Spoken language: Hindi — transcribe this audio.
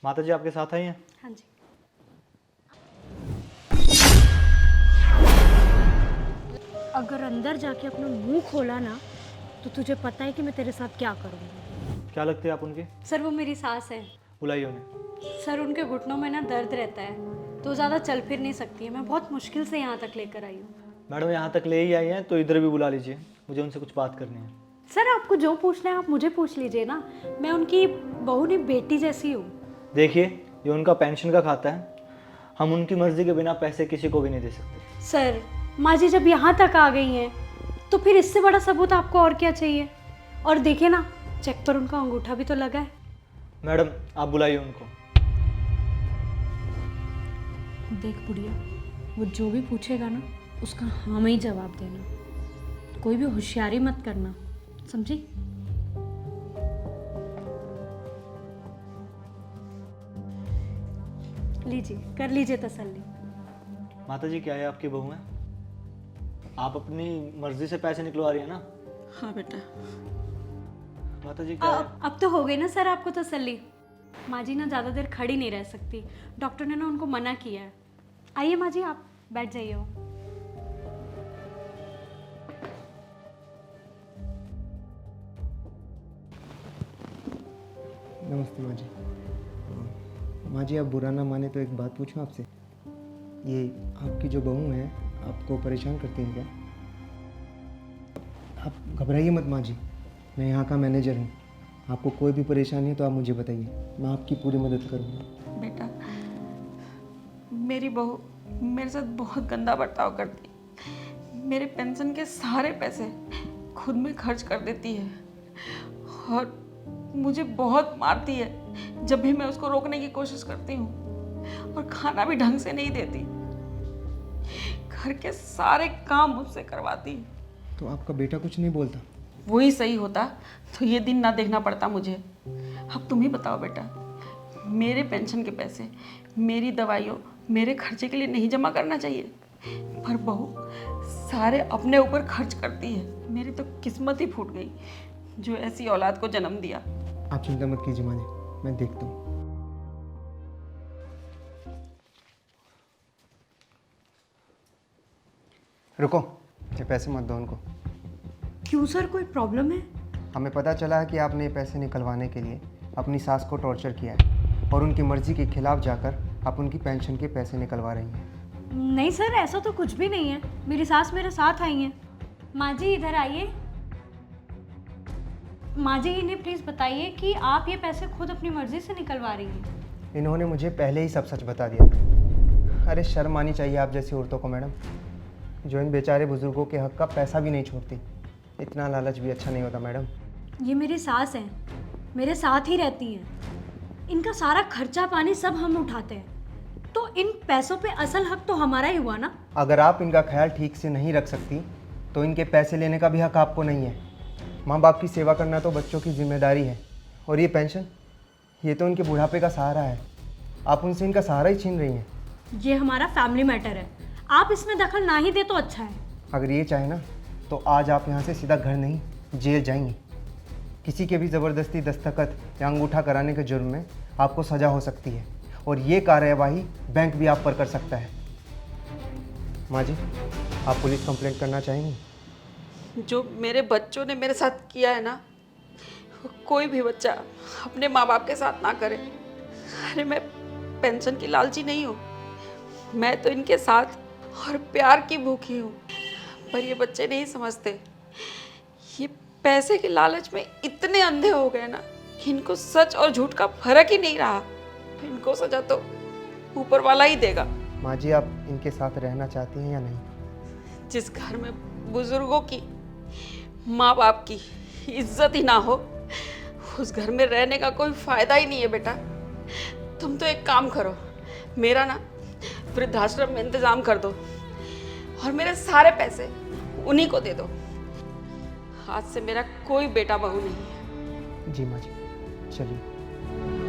माता जी आपके साथ आई हैं? हाँ जी। अगर अंदर जाके अपना मुंह खोला ना तो तुझे पता है कि मैं तेरे साथ क्या करूँगी। क्या लगते हैं आप उनके? सर वो मेरी सास है। बुलाइए उन्हें। सर उनके घुटनों में ना दर्द रहता है तो ज़्यादा चल फिर नहीं सकती है। मैं बहुत मुश्किल से यहाँ तक लेकर आई हूँ। मैडम यहाँ तक ले ही आई हैं तो इधर भी बुला लीजिए, मुझे उनसे कुछ बात करनी है। सर आपको जो पूछना है आप मुझे पूछ लीजिए ना। मैं उनकी बहू नहीं बेटी जैसी हूँ। देखिए, ये उनका पेंशन का खाता है, हम उनकी मर्जी के बिना पैसे किसी को भी नहीं दे सकते। सर माँ जी जब यहाँ तक आ गई हैं तो फिर इससे बड़ा सबूत आपको और क्या चाहिए। और देखिए ना, चेक पर उनका अंगूठा भी तो लगा है। मैडम आप बुलाइए उनको। देख बुढ़िया, वो जो भी पूछेगा ना उसका हाँ में ही जवाब देना। कोई भी होशियारी मत करना, समझी? लीजिए, कर लीजिए तसल्ली। माता जी क्या है, आपकी बहू है? आप अपनी मर्जी से पैसे निकलवा रही है ना? हाँ बेटा। माता जी क्या है? अब तो हो गई ना सर आपको तसल्ली। माँ जी ना ज़्यादा देर खड़ी नहीं रह सकती, डॉक्टर ने ना उनको मना किया है। आइए माँ जी, आप बैठ जाइए। हो नमस्ते माँ जी। माँ जी आप बुरा ना माने तो एक बात पूछूं आपसे। ये आपकी जो बहू है आपको परेशान करती हैं क्या? आप घबराइए मत माँ जी, मैं यहाँ का मैनेजर हूँ। आपको कोई भी परेशानी है तो आप मुझे बताइए, मैं आपकी पूरी मदद करूँगा। बेटा मेरी बहू मेरे साथ बहुत गंदा बर्ताव करती है। मेरे पेंशन के सारे पैसे खुद में खर्च कर देती है और मुझे बहुत मारती है जब भी मैं उसको रोकने की कोशिश करती हूँ। और खाना भी ढंग से नहीं देती, घर के सारे काम मुझसे करवाती है। तो आपका बेटा कुछ नहीं बोलता? वही सही होता तो ये दिन ना देखना पड़ता मुझे। अब तुम ही बताओ बेटा, मेरे पेंशन के पैसे मेरी दवाइयों मेरे खर्चे के लिए नहीं जमा करना चाहिए? पर बहू सारे अपने ऊपर खर्च करती है। मेरी तो किस्मत ही फूट गई जो ऐसी औलाद को जन्म दिया। आप चिंता मत कीजिए माँ जी, मैं देखता हूँ। रुको, ये पैसे मत दो उनको। क्यों सर, कोई प्रॉब्लम है? हमें पता चला है कि आपने ये पैसे निकलवाने के लिए अपनी सास को टॉर्चर किया है और उनकी मर्ज़ी के खिलाफ जाकर आप उनकी पेंशन के पैसे निकलवा रही हैं। नहीं सर, ऐसा तो कुछ भी नहीं है। मेरी सास मेरे साथ आई हैं। माँ जी इधर आइए। माँ जी इन्हें प्लीज़ बताइए कि आप ये पैसे खुद अपनी मर्जी से निकलवा रही हैं। इन्होंने मुझे पहले ही सब सच बता दिया। अरे शर्म आनी चाहिए आप जैसी औरतों को मैडम, जो इन बेचारे बुजुर्गों के हक का पैसा भी नहीं छोड़ती। इतना लालच भी अच्छा नहीं होता मैडम। ये मेरी सास हैं, मेरे साथ ही रहती हैं। इनका सारा खर्चा पानी सब हम उठाते हैं, तो इन पैसों पे असल हक तो हमारा ही हुआ ना। अगर आप इनका ख्याल ठीक से नहीं रख सकती तो इनके पैसे लेने का भी हक आपको नहीं है। माँ बाप की सेवा करना तो बच्चों की जिम्मेदारी है, और ये पेंशन, ये तो उनके बुढ़ापे का सहारा है। आप उनसे इनका सहारा ही छीन रही हैं। ये हमारा फैमिली मैटर है, आप इसमें दखल ना ही दे तो अच्छा है। अगर ये चाहे ना तो आज आप यहाँ से सीधा घर नहीं जेल जाएंगी। किसी के भी ज़बरदस्ती दस्तखत या अंगूठा कराने के जुर्म में आपको सज़ा हो सकती है, और ये कार्यवाही बैंक भी आप पर कर सकता है। माँ जी आप पुलिस कंप्लेंट करना चाहेंगी? जो मेरे बच्चों ने मेरे साथ किया है ना, कोई भी बच्चा अपने माँ बाप के साथ ना करे। अरे मैं पेंशन की लालची नहीं हूँ, मैं तो इनके साथ और प्यार की भूखी हूँ। पर ये बच्चे नहीं समझते, ये पैसे के लालच में इतने अंधे हो गए ना कि इनको सच और झूठ का फर्क ही नहीं रहा। इनको सजा तो ऊपर वाला ही देगा। माँ जी आप इनके साथ रहना चाहती हैं या नहीं? जिस घर में बुजुर्गों की, माँ बाप की इज्जत ही ना हो, उस घर में रहने का कोई फायदा ही नहीं है बेटा। तुम तो एक काम करो, मेरा ना वृद्धाश्रम में इंतजाम कर दो और मेरे सारे पैसे उन्हीं को दे दो। आज से मेरा कोई बेटा बहू नहीं है। जी माँ जी, चलिए।